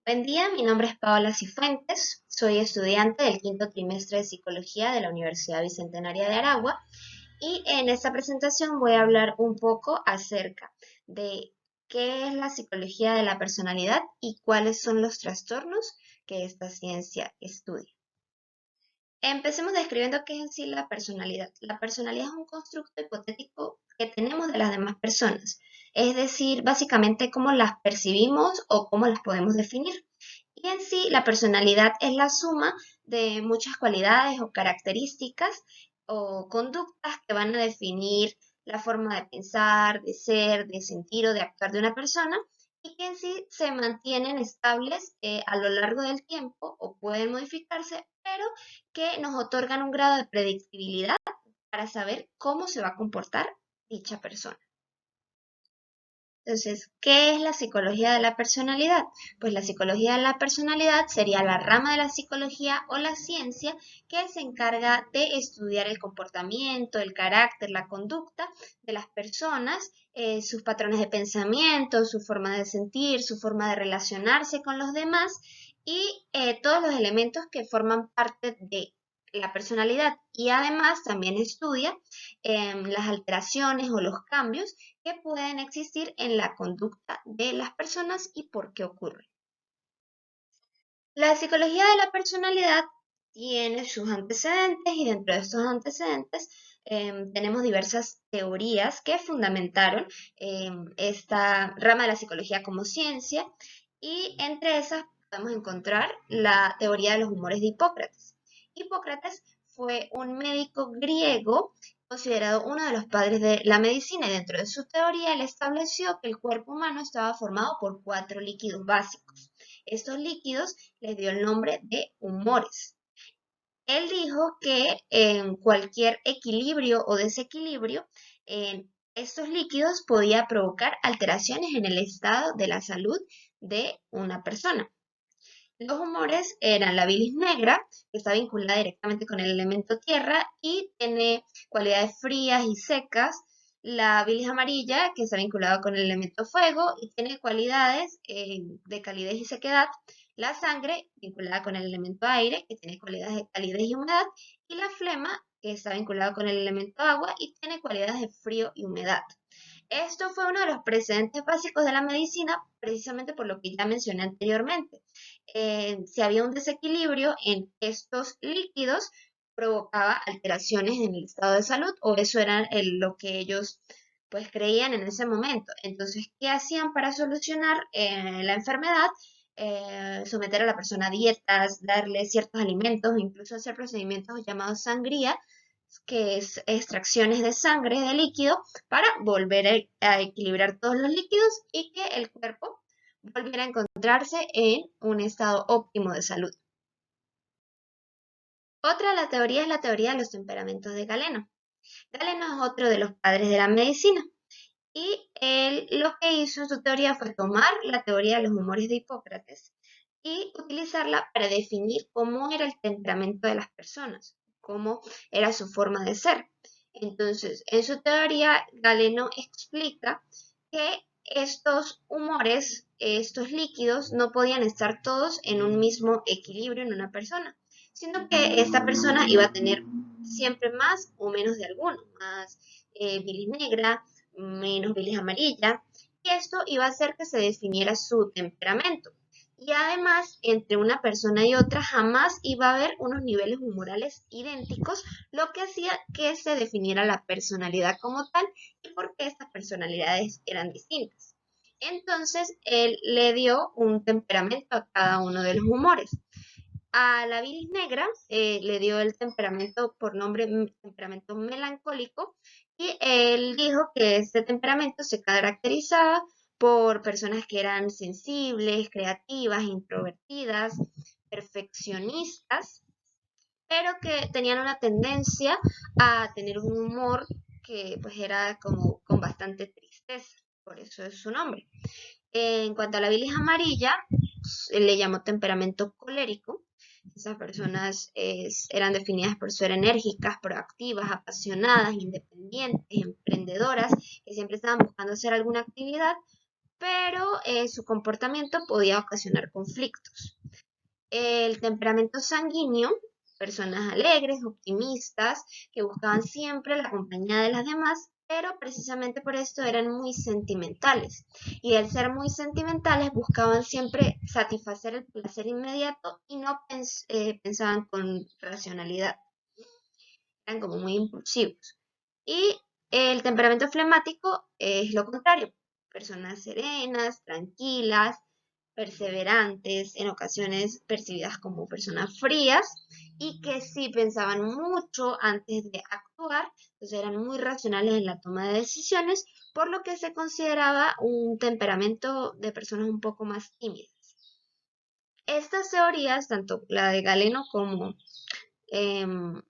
Buen día, mi nombre es Paola Cifuentes, soy estudiante del quinto trimestre de Psicología de la Universidad Bicentenaria de Aragua y en esta presentación voy a hablar un poco acerca de qué es la psicología de la personalidad y cuáles son los trastornos que esta ciencia estudia. Empecemos describiendo qué es en sí la personalidad. La personalidad es un constructo hipotético que tenemos de las demás personas, es decir, básicamente cómo las percibimos o cómo las podemos definir. Y en sí, la personalidad es la suma de muchas cualidades o características o conductas que van a definir la forma de pensar, de ser, de sentir o de actuar de una persona y que en sí se mantienen estables a lo largo del tiempo o pueden modificarse, pero que nos otorgan un grado de predictibilidad para saber cómo se va a comportar dicha persona. Entonces, ¿qué es la psicología de la personalidad? Pues la psicología de la personalidad sería la rama de la psicología o la ciencia que se encarga de estudiar el comportamiento, el carácter, la conducta de las personas, sus patrones de pensamiento, su forma de sentir, su forma de relacionarse con los demás y todos los elementos que forman parte de la personalidad. Y además también estudia las alteraciones o los cambios que pueden existir en la conducta de las personas y por qué ocurren. La psicología de la personalidad tiene sus antecedentes y dentro de estos antecedentes tenemos diversas teorías que fundamentaron esta rama de la psicología como ciencia y entre esas podemos encontrar la teoría de los humores de Hipócrates. Hipócrates fue un médico griego considerado uno de los padres de la medicina y dentro de su teoría él estableció que el cuerpo humano estaba formado por 4 líquidos básicos. Estos líquidos les dio el nombre de humores. Él dijo que en cualquier equilibrio o desequilibrio, estos líquidos podía provocar alteraciones en el estado de la salud de una persona. Los humores eran la bilis negra, que está vinculada directamente con el elemento tierra y tiene cualidades frías y secas. La bilis amarilla, que está vinculada con el elemento fuego y tiene cualidades de calidez y sequedad. La sangre, vinculada con el elemento aire, que tiene cualidades de calidez y humedad. Y la flema, que está vinculada con el elemento agua y tiene cualidades de frío y humedad. Esto fue uno de los precedentes básicos de la medicina, precisamente por lo que ya mencioné anteriormente. Si había un desequilibrio en estos líquidos, provocaba alteraciones en el estado de salud, o eso era lo que ellos pues creían en ese momento. Entonces, ¿qué hacían para solucionar la enfermedad? Someter a la persona a dietas, darle ciertos alimentos, incluso hacer procedimientos llamados sangría, que es extracciones de sangre, de líquido, para volver a equilibrar todos los líquidos y que el cuerpo volviera a encontrarse en un estado óptimo de salud. Otra de la teoría es la teoría de los temperamentos de Galeno. Galeno es otro de los padres de la medicina y él lo que hizo en su teoría fue tomar la teoría de los humores de Hipócrates y utilizarla para definir cómo era el temperamento de las personas, cómo era su forma de ser. Entonces, en su teoría, Galeno explica que estos humores, estos líquidos, no podían estar todos en un mismo equilibrio en una persona, sino que esta persona iba a tener siempre más o menos de alguno, más bilis negra, menos bilis amarilla, y esto iba a hacer que se definiera su temperamento. Y además, entre una persona y otra jamás iba a haber unos niveles humorales idénticos, lo que hacía que se definiera la personalidad como tal y por qué estas personalidades eran distintas. Entonces, él le dio un temperamento a cada uno de los humores. A la bilis negra le dio el temperamento por nombre temperamento melancólico y él dijo que este temperamento se caracterizaba por personas que eran sensibles, creativas, introvertidas, perfeccionistas, pero que tenían una tendencia a tener un humor que pues era como con bastante tristeza, por eso es su nombre. En cuanto a la bilis amarilla, le llamó temperamento colérico. Esas personas eran definidas por ser enérgicas, proactivas, apasionadas, independientes, emprendedoras, que siempre estaban buscando hacer alguna actividad, pero su comportamiento podía ocasionar conflictos. El temperamento sanguíneo, personas alegres, optimistas, que buscaban siempre la compañía de las demás, pero precisamente por esto eran muy sentimentales. Y al ser muy sentimentales buscaban siempre satisfacer el placer inmediato y no pensaban con racionalidad. Eran como muy impulsivos. Y el temperamento flemático es lo contrario. Personas serenas, tranquilas, perseverantes, en ocasiones percibidas como personas frías y que sí pensaban mucho antes de actuar, entonces eran muy racionales en la toma de decisiones, por lo que se consideraba un temperamento de personas un poco más tímidas. Estas teorías, tanto la de Galeno como em,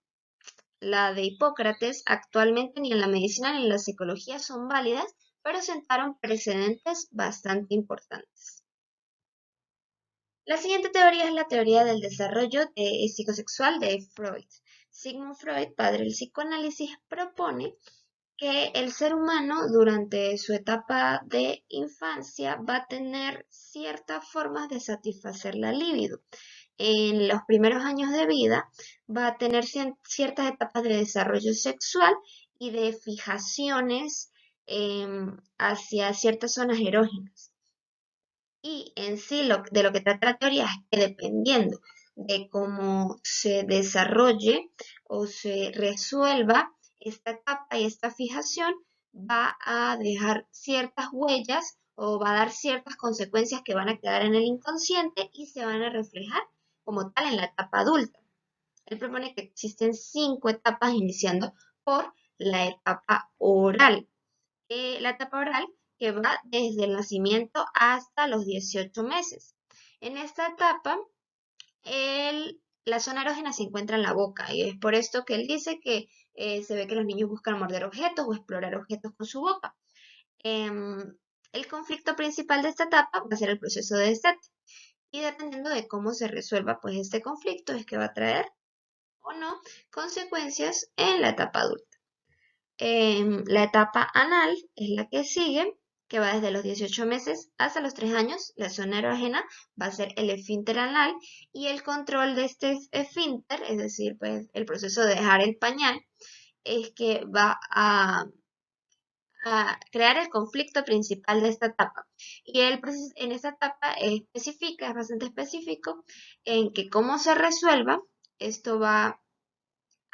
la de Hipócrates, actualmente ni en la medicina ni en la psicología son válidas, pero sentaron precedentes bastante importantes. La siguiente teoría es la teoría del desarrollo psicosexual de Freud. Sigmund Freud, padre del psicoanálisis, propone que el ser humano durante su etapa de infancia va a tener ciertas formas de satisfacer la libido. En los primeros años de vida va a tener ciertas etapas de desarrollo sexual y de fijaciones hacia ciertas zonas erógenas. Y en sí de lo que trata la teoría es que dependiendo de cómo se desarrolle o se resuelva esta etapa y esta fijación, va a dejar ciertas huellas o va a dar ciertas consecuencias que van a quedar en el inconsciente y se van a reflejar como tal en la etapa adulta. Él propone que existen 5 etapas iniciando por la etapa oral. La etapa oral que va desde el nacimiento hasta los 18 meses. En esta etapa, la zona erógena se encuentra en la boca y es por esto que él dice que se ve que los niños buscan morder objetos o explorar objetos con su boca. El conflicto principal de esta etapa va a ser el proceso de desete y dependiendo de cómo se resuelva pues este conflicto es que va a traer o no consecuencias en la etapa adulta. La etapa anal es la que sigue, que va desde los 18 meses hasta los 3 años. La zona erógena va a ser el esfínter anal y el control de este esfínter, es decir, pues el proceso de dejar el pañal, es que va a crear el conflicto principal de esta etapa. Y en esta etapa específica, es bastante específico, en que cómo se resuelva, esto va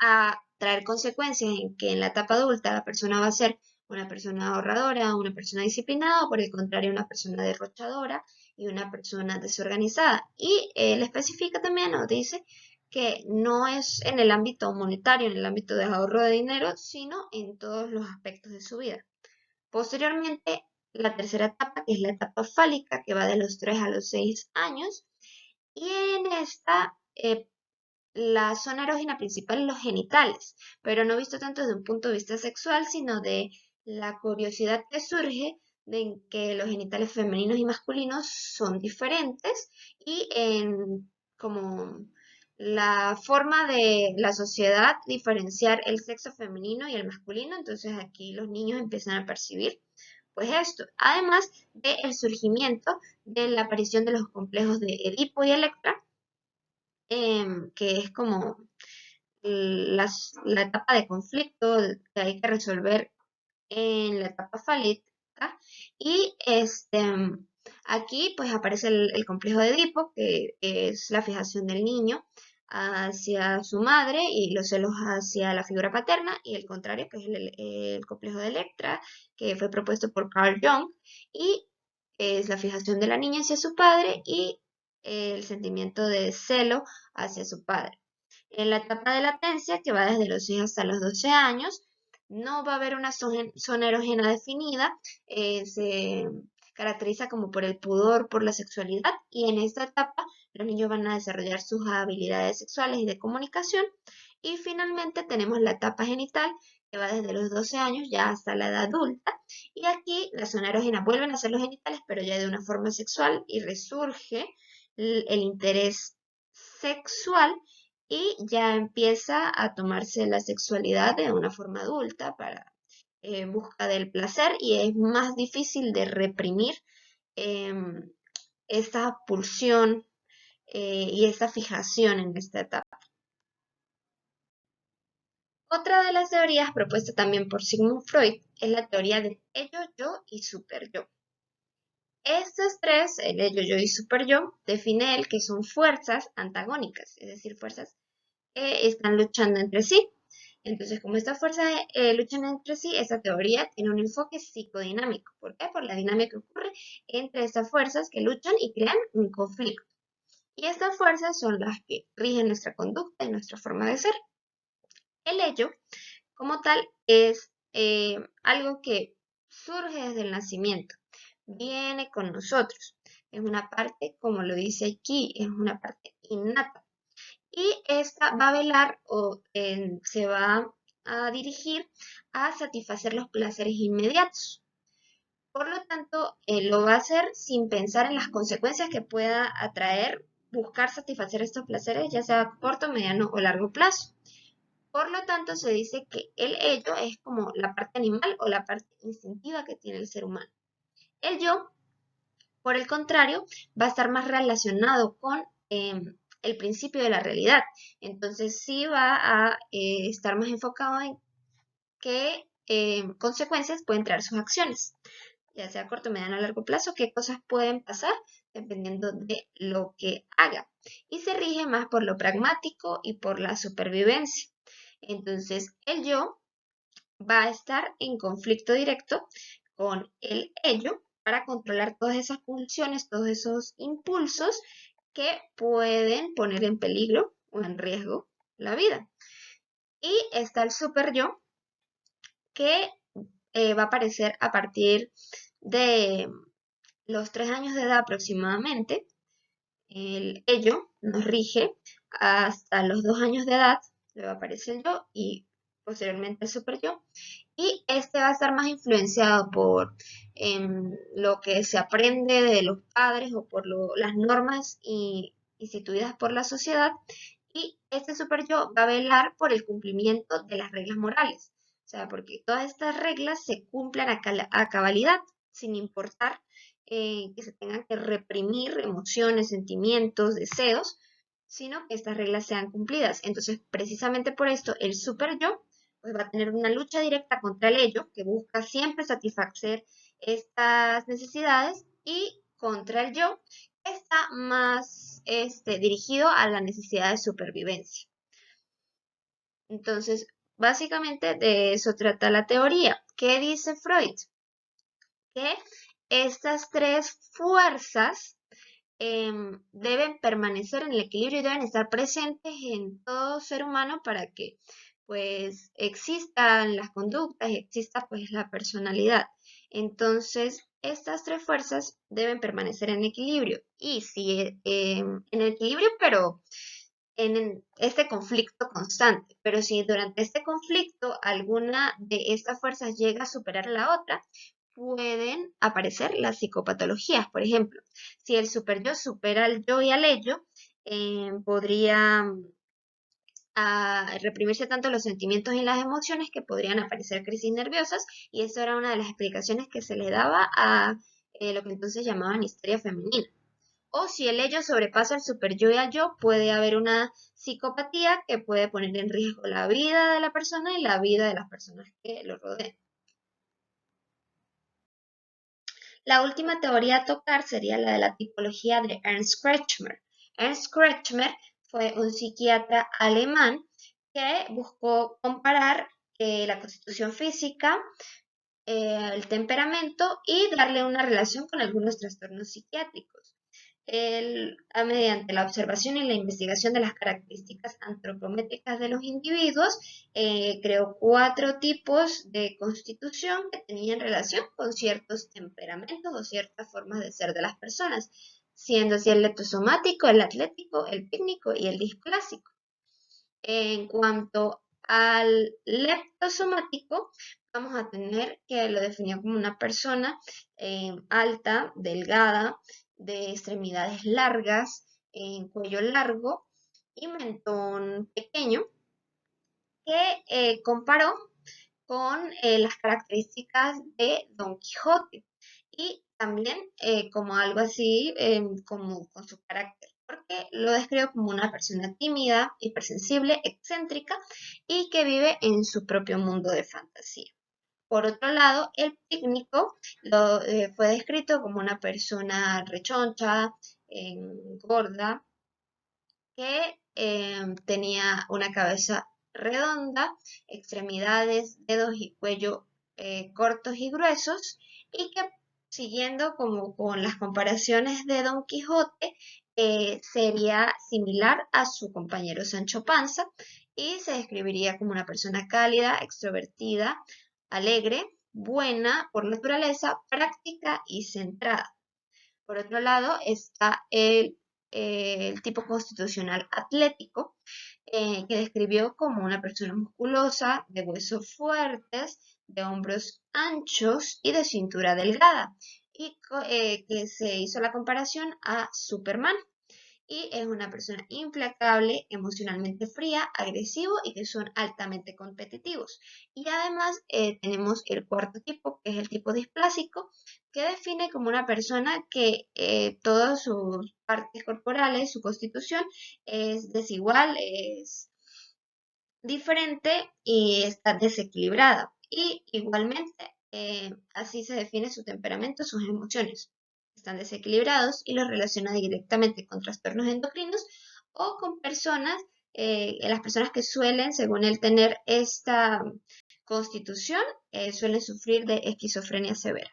a traer consecuencias en que en la etapa adulta la persona va a ser una persona ahorradora, una persona disciplinada, o por el contrario, una persona derrochadora y una persona desorganizada. Y él especifica también, nos dice que no es en el ámbito monetario, en el ámbito de ahorro de dinero, sino en todos los aspectos de su vida. Posteriormente, la tercera etapa, que es la etapa fálica, que va de los 3 a los 6 años, y en esta la zona erógena principal en los genitales, pero no visto tanto desde un punto de vista sexual, sino de la curiosidad que surge de que los genitales femeninos y masculinos son diferentes y en como la forma de la sociedad diferenciar el sexo femenino y el masculino, entonces aquí los niños empiezan a percibir pues esto, además del surgimiento de la aparición de los complejos de Edipo y Electra, que es como la etapa de conflicto que hay que resolver en la etapa fálica. Y aquí pues aparece el complejo de Edipo, que es la fijación del niño hacia su madre y los celos hacia la figura paterna, y el contrario, que es el complejo de Electra, que fue propuesto por Carl Jung, y es la fijación de la niña hacia su padre y el sentimiento de celo hacia su padre. En la etapa de latencia, que va desde los 6 hasta los 12 años, no va a haber una zona erógena definida, se caracteriza como por el pudor, por la sexualidad, y en esta etapa los niños van a desarrollar sus habilidades sexuales y de comunicación. Y finalmente tenemos la etapa genital, que va desde los 12 años ya hasta la edad adulta, y aquí la zona erógena vuelven a ser los genitales, pero ya de una forma sexual, y resurge el interés sexual y ya empieza a tomarse la sexualidad de una forma adulta para en busca del placer y es más difícil de reprimir em, esta pulsión y esta fijación en esta etapa. Otra de las teorías propuesta también por Sigmund Freud es la teoría del ello, yo y superyo. Estos tres, el ello, yo y superyo, define él que son fuerzas antagónicas, es decir, fuerzas que están luchando entre sí. Entonces, como estas fuerzas luchan entre sí, esta teoría tiene un enfoque psicodinámico. ¿Por qué? Por la dinámica que ocurre entre estas fuerzas que luchan y crean un conflicto. Y estas fuerzas son las que rigen nuestra conducta y nuestra forma de ser. El ello, como tal, es algo que surge desde el nacimiento, viene con nosotros. Es una parte, como lo dice aquí, es una parte innata. Y esta va a velar o se va a dirigir a satisfacer los placeres inmediatos. Por lo tanto, lo va a hacer sin pensar en las consecuencias que pueda atraer buscar satisfacer estos placeres, ya sea a corto, mediano o largo plazo. Por lo tanto, se dice que el ello es como la parte animal o la parte instintiva que tiene el ser humano. El yo, por el contrario, va a estar más relacionado con el principio de la realidad. Entonces, sí va a estar más enfocado en qué consecuencias pueden traer sus acciones, ya sea a corto, mediano o largo plazo, qué cosas pueden pasar dependiendo de lo que haga. Y se rige más por lo pragmático y por la supervivencia. Entonces, el yo va a estar en conflicto directo con el ello para controlar todas esas pulsiones, todos esos impulsos que pueden poner en peligro o en riesgo la vida. Y está el super yo que va a aparecer a partir de los 3 años de edad aproximadamente. El ello nos rige hasta los 2 años de edad, luego aparece el yo y posteriormente el super yo. Y este va a estar más influenciado por lo que se aprende de los padres o por las normas instituidas por la sociedad. Y este super yo va a velar por el cumplimiento de las reglas morales. O sea, porque todas estas reglas se cumplan a cabalidad, sin importar que se tengan que reprimir emociones, sentimientos, deseos, sino que estas reglas sean cumplidas. Entonces, precisamente por esto, el super yo pues va a tener una lucha directa contra el ello, que busca siempre satisfacer estas necesidades, y contra el yo, que está más dirigido a la necesidad de supervivencia. Entonces, básicamente de eso trata la teoría. ¿Qué dice Freud? Que estas tres fuerzas deben permanecer en el equilibrio y deben estar presentes en todo ser humano para que pues existan las conductas y exista pues la personalidad. Entonces, estas tres fuerzas deben permanecer en equilibrio. Y si en equilibrio, pero en este conflicto constante. Pero si durante este conflicto alguna de estas fuerzas llega a superar a la otra, pueden aparecer las psicopatologías. Por ejemplo, si el super yo supera al yo y al ello, podría reprimirse tanto los sentimientos y las emociones que podrían aparecer crisis nerviosas, y eso era una de las explicaciones que se le daba a lo que entonces llamaban histeria femenina. O si el ello sobrepasa el super yo y al yo, puede haber una psicopatía que puede poner en riesgo la vida de la persona y la vida de las personas que lo rodean. La última teoría a tocar sería la de la tipología de Ernst Kretschmer. Ernst Kretschmer fue un psiquiatra alemán que buscó comparar la constitución física, el temperamento y darle una relación con algunos trastornos psiquiátricos. Él, mediante la observación y la investigación de las características antropométricas de los individuos, creó 4 tipos de constitución que tenían relación con ciertos temperamentos o ciertas formas de ser de las personas, siendo así el leptosomático, el atlético, el pícnico y el displásico. En cuanto al leptosomático, vamos a tener que lo definió como una persona alta, delgada, de extremidades largas, cuello largo y mentón pequeño, que comparó con las características de Don Quijote. Y también como algo así, como con su carácter, porque lo describo como una persona tímida, hipersensible, excéntrica y que vive en su propio mundo de fantasía. Por otro lado, el pícnico fue descrito como una persona rechoncha, gorda, que tenía una cabeza redonda, extremidades, dedos y cuello cortos y gruesos, y que siguiendo como con las comparaciones de Don Quijote, sería similar a su compañero Sancho Panza y se describiría como una persona cálida, extrovertida, alegre, buena por naturaleza, práctica y centrada. Por otro lado está el tipo constitucional atlético, que describió como una persona musculosa, de huesos fuertes, de hombros anchos y de cintura delgada, y que se hizo la comparación a Superman y es una persona implacable, emocionalmente fría, agresivo y que son altamente competitivos. Y además tenemos el cuarto tipo, que es el tipo displásico, que define como una persona que todas sus partes corporales, su constitución es desigual, es diferente y está desequilibrada. Y igualmente, así se define su temperamento, sus emociones. Están desequilibrados y los relaciona directamente con trastornos endocrinos o con personas, las personas que suelen, según él, tener esta constitución, suelen sufrir de esquizofrenia severa.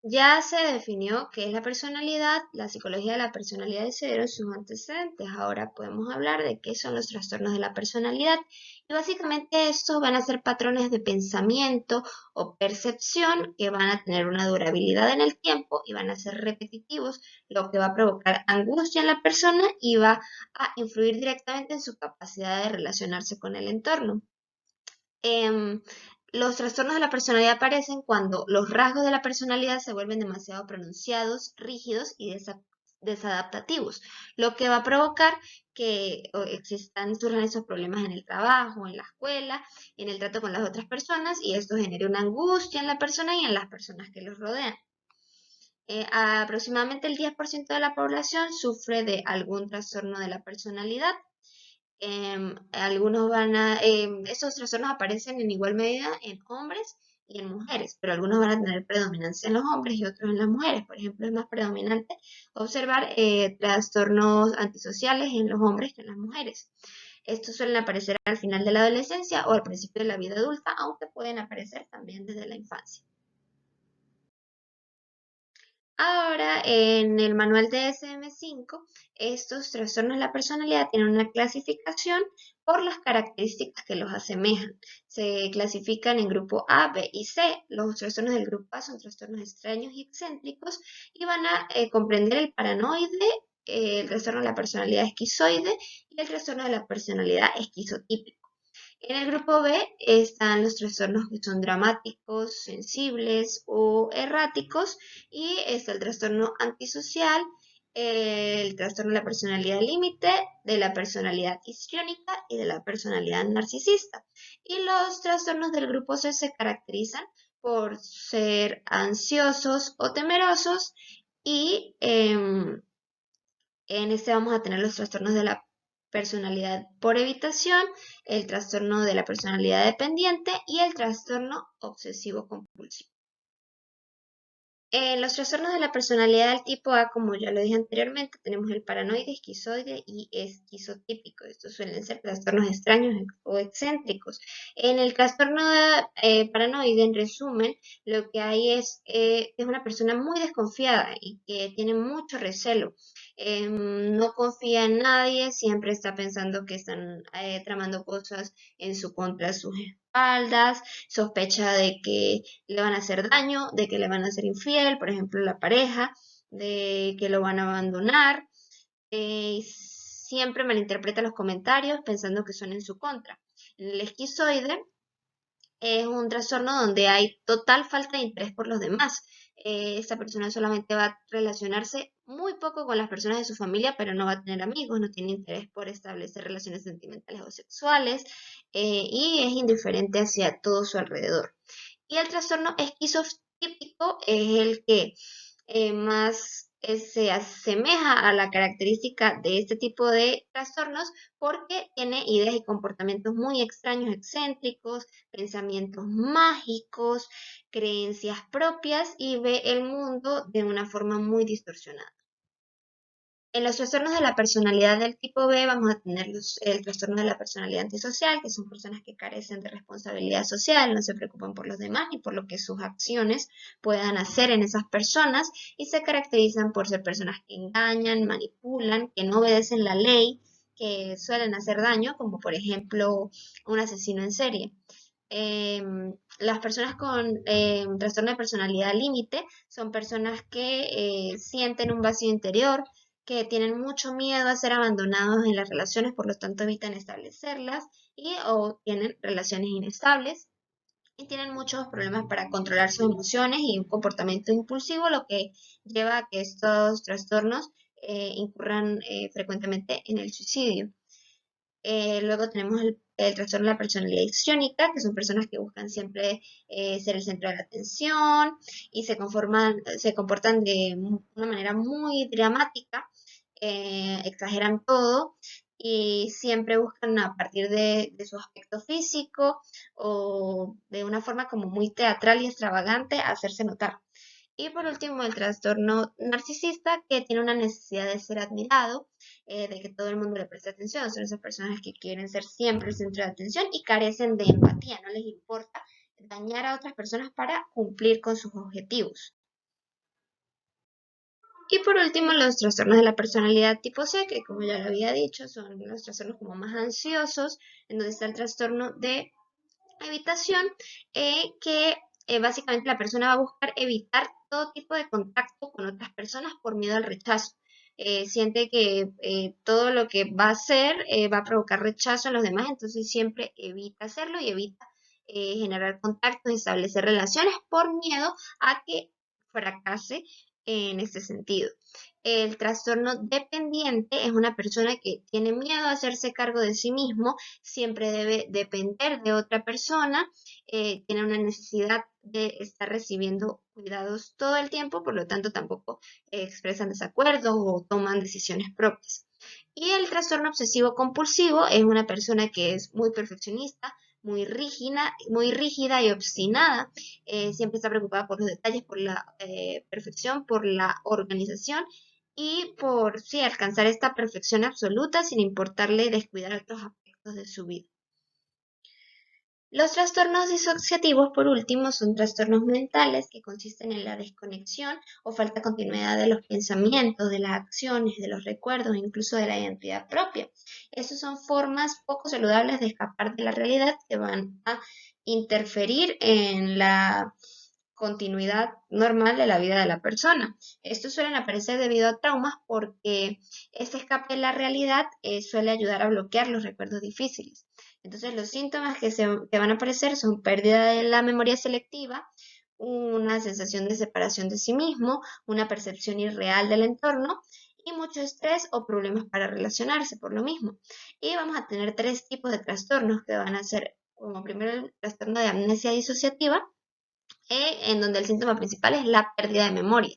Ya se definió qué es la personalidad, la psicología de la personalidad y severo y sus antecedentes. Ahora podemos hablar de qué son los trastornos de la personalidad. Y básicamente estos van a ser patrones de pensamiento o percepción que van a tener una durabilidad en el tiempo y van a ser repetitivos, lo que va a provocar angustia en la persona y va a influir directamente en su capacidad de relacionarse con el entorno. Em, los trastornos de la personalidad aparecen cuando los rasgos de la personalidad se vuelven demasiado pronunciados, rígidos y desadaptativos, lo que va a provocar que surjan esos problemas en el trabajo, en la escuela, en el trato con las otras personas y esto genere una angustia en la persona y en las personas que los rodean. Aproximadamente el 10% de la población sufre de algún trastorno de la personalidad. Estos trastornos aparecen en igual medida en hombres y en mujeres, pero algunos van a tener predominancia en los hombres y otros en las mujeres. Por ejemplo, es más predominante observar trastornos antisociales en los hombres que en las mujeres. Estos suelen aparecer al final de la adolescencia o al principio de la vida adulta, aunque pueden aparecer también desde la infancia. Ahora, en el manual de DSM-5, estos trastornos de la personalidad tienen una clasificación por las características que los asemejan. Se clasifican en grupo A, B y C. Los trastornos del grupo A son trastornos extraños y excéntricos y van a comprender el paranoide, el trastorno de la personalidad esquizoide y el trastorno de la personalidad esquizotípica. En el grupo B están los trastornos que son dramáticos, sensibles o erráticos y está el trastorno antisocial, el trastorno de la personalidad límite, de la personalidad histriónica y de la personalidad narcisista. Y los trastornos del grupo C se caracterizan por ser ansiosos o temerosos y en este vamos a tener los trastornos de la personalidad por evitación, el trastorno de la personalidad dependiente y el trastorno obsesivo compulsivo. En los trastornos de la personalidad del tipo A, como ya lo dije anteriormente, tenemos el paranoide, esquizoide y esquizotípico. Estos suelen ser trastornos extraños o excéntricos. En el trastorno paranoide, en resumen, lo que hay es una persona muy desconfiada y que tiene mucho recelo. No confía en nadie, siempre está pensando que están tramando cosas en su contra, sus espaldas, sospecha de que le van a hacer daño, de que le van a ser infiel, por ejemplo, la pareja, de que lo van a abandonar. Siempre malinterpreta los comentarios pensando que son en su contra. El esquizoide es un trastorno donde hay total falta de interés por los demás. Esta persona solamente va a relacionarse muy poco con las personas de su familia, pero no va a tener amigos, no tiene interés por establecer relaciones sentimentales o sexuales y es indiferente hacia todo su alrededor. Y el trastorno típico es el que más se asemeja a la característica de este tipo de trastornos porque tiene ideas y comportamientos muy extraños, excéntricos, pensamientos mágicos, creencias propias y ve el mundo de una forma muy distorsionada. En los trastornos de la personalidad del tipo B vamos a tener el trastorno de la personalidad antisocial, que son personas que carecen de responsabilidad social, no se preocupan por los demás ni por lo que sus acciones puedan hacer en esas personas y se caracterizan por ser personas que engañan, manipulan, que no obedecen la ley, que suelen hacer daño, como por ejemplo un asesino en serie. Las personas con trastorno de personalidad límite son personas que sienten un vacío interior, que tienen mucho miedo a ser abandonados en las relaciones, por lo tanto evitan establecerlas y o tienen relaciones inestables y tienen muchos problemas para controlar sus emociones y un comportamiento impulsivo, lo que lleva a que estos trastornos incurran frecuentemente en el suicidio. Luego tenemos el trastorno de la personalidad histriónica, que son personas que buscan siempre ser el centro de la atención y se comportan de una manera muy dramática, exageran todo y siempre buscan a partir de su aspecto físico o de una forma como muy teatral y extravagante hacerse notar. Y por último, el trastorno narcisista, que tiene una necesidad de ser admirado, de que todo el mundo le preste atención. Son esas personas que quieren ser siempre el centro de atención y carecen de empatía. No les importa dañar a otras personas para cumplir con sus objetivos. Y por último, los trastornos de la personalidad tipo C, que como ya lo había dicho, son los trastornos como más ansiosos, en donde está el trastorno de evitación, que básicamente la persona va a buscar evitar todo tipo de contacto con otras personas por miedo al rechazo. Siente que todo lo que va a hacer va a provocar rechazo en los demás, entonces siempre evita hacerlo y evita generar contactos, establecer relaciones por miedo a que fracase en este sentido. El trastorno dependiente es una persona que tiene miedo a hacerse cargo de sí mismo, siempre debe depender de otra persona, tiene una necesidad de estar recibiendo cuidados todo el tiempo, por lo tanto tampoco expresan desacuerdos o toman decisiones propias. Y el trastorno obsesivo compulsivo es una persona que es muy perfeccionista, muy rígida y obstinada. Siempre está preocupada por los detalles, por la perfección, por la organización y por sí, alcanzar esta perfección absoluta sin importarle descuidar otros aspectos de su vida. Los trastornos disociativos, por último, son trastornos mentales que consisten en la desconexión o falta de continuidad de los pensamientos, de las acciones, de los recuerdos, incluso de la identidad propia. Esas son formas poco saludables de escapar de la realidad que van a interferir en la continuidad normal de la vida de la persona. Estos suelen aparecer debido a traumas porque este escape de la realidad suele ayudar a bloquear los recuerdos difíciles. Entonces los síntomas que van a aparecer son pérdida de la memoria selectiva, una sensación de separación de sí mismo, una percepción irreal del entorno y mucho estrés o problemas para relacionarse por lo mismo. Y vamos a tener tres tipos de trastornos que van a ser como primero el trastorno de amnesia disociativa, en donde el síntoma principal es la pérdida de memoria,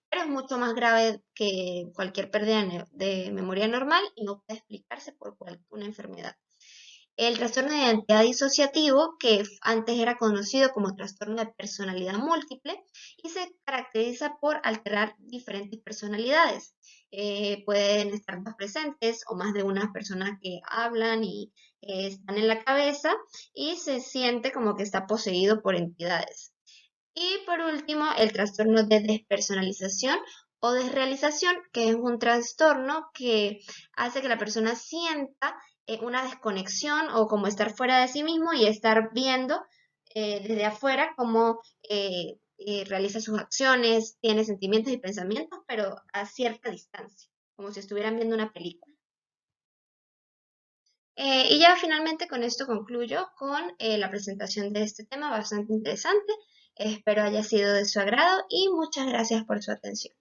pero es mucho más grave que cualquier pérdida de memoria normal y no puede explicarse por una enfermedad. El trastorno de identidad disociativo, que antes era conocido como trastorno de personalidad múltiple, y se caracteriza por alterar diferentes personalidades. Pueden estar dos presentes o más de una persona que hablan y están en la cabeza y se siente como que está poseído por entidades. Y por último, el trastorno de despersonalización o desrealización, que es un trastorno que hace que la persona sienta una desconexión o como estar fuera de sí mismo y estar viendo desde afuera cómo realiza sus acciones, tiene sentimientos y pensamientos, pero a cierta distancia, como si estuvieran viendo una película. Y ya finalmente con esto concluyo con la presentación de este tema bastante interesante. Espero haya sido de su agrado y muchas gracias por su atención.